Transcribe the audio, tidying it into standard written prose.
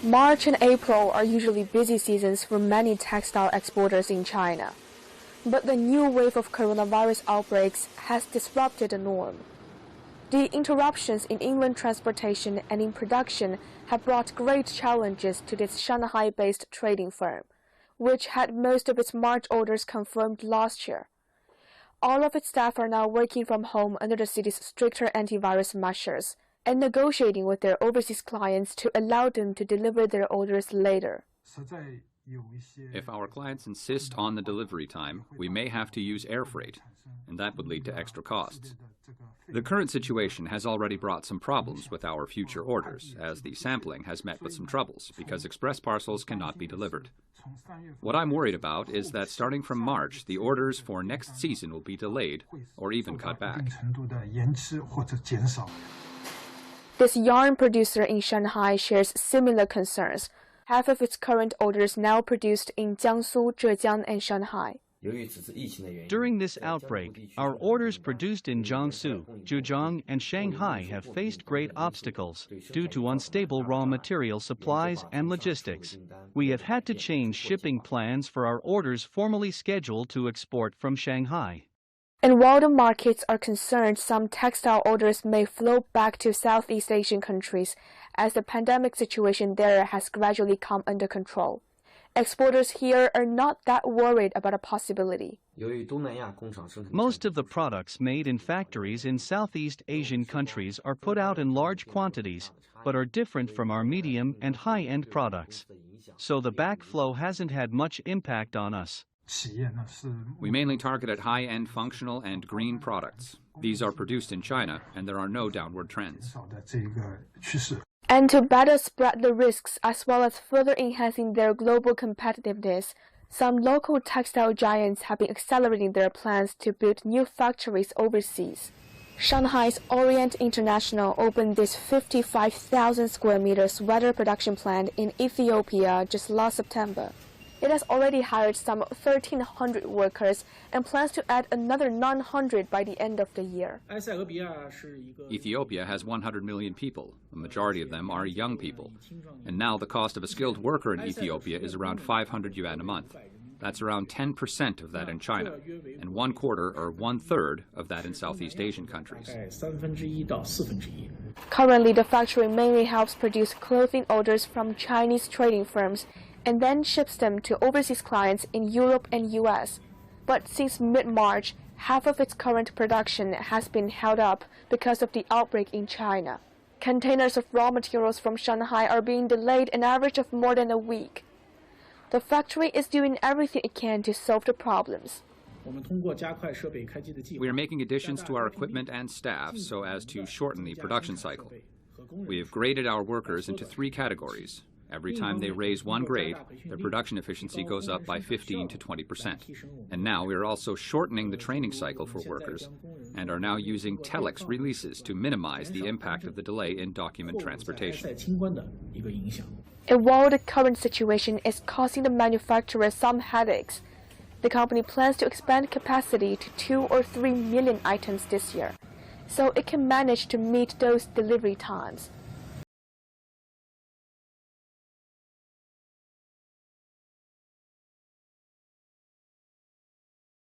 March and April are usually busy seasons for many textile exporters in China. But the new wave of coronavirus outbreaks has disrupted the norm. The interruptions in inland transportation and in production have brought great challenges to this Shanghai-based trading firm, which had most of its March orders confirmed last year. All of its staff are now working from home under the city's stricter antivirus measures and negotiating with their overseas clients to allow them to deliver their orders later. If our clients insist on the delivery time, we may have to use air freight, and that would lead to extra costs. The current situation has already brought some problems with our future orders, as the sampling has met with some troubles because express parcels cannot be delivered. What I'm worried about is that starting from March, the orders for next season will be delayed or even cut back. This yarn producer in Shanghai shares similar concerns. Half of its current orders now produced in Jiangsu, Zhejiang, and Shanghai. During this outbreak, our orders produced in Jiangsu, Zhejiang, and Shanghai have faced great obstacles due to unstable raw material supplies and logistics. We have had to change shipping plans for our orders formerly scheduled to export from Shanghai. And while the markets are concerned, some textile orders may flow back to Southeast Asian countries as the pandemic situation there has gradually come under control. Exporters here are not that worried about a possibility. Most of the products made in factories in Southeast Asian countries are put out in large quantities, but are different from our medium and high-end products. So the backflow hasn't had much impact on us. We mainly target high-end functional and green products. These are produced in China, and there are no downward trends. And to better spread the risks as well as further enhancing their global competitiveness, some local textile giants have been accelerating their plans to build new factories overseas. Shanghai's Orient International opened this 55,000 square meter sweater production plant in Ethiopia just last September. It has already hired some 1,300 workers and plans to add another 900 by the end of the year. Ethiopia has 100 million people. The majority of them are young people. And now the cost of a skilled worker in Ethiopia is around 500 yuan a month. That's around 10% of that in China, and 1/4 or 1/3 of that in Southeast Asian countries. Currently, the factory mainly helps produce clothing orders from Chinese trading firms and then ships them to overseas clients in Europe and US. But since mid-March, half of its current production has been held up because of the outbreak in China. Containers of raw materials from Shanghai are being delayed an average of more than a week. The factory is doing everything it can to solve the problems. We are making additions to our equipment and staff so as to shorten the production cycle. We have graded our workers into 3 categories. Every time they raise one grade, their production efficiency goes up by 15 to 20%. And now we are also shortening the training cycle for workers and are now using telex releases to minimize the impact of the delay in document transportation. And while the current situation is causing the manufacturer some headaches, the company plans to expand capacity to 2 or 3 million items this year, so it can manage to meet those delivery times.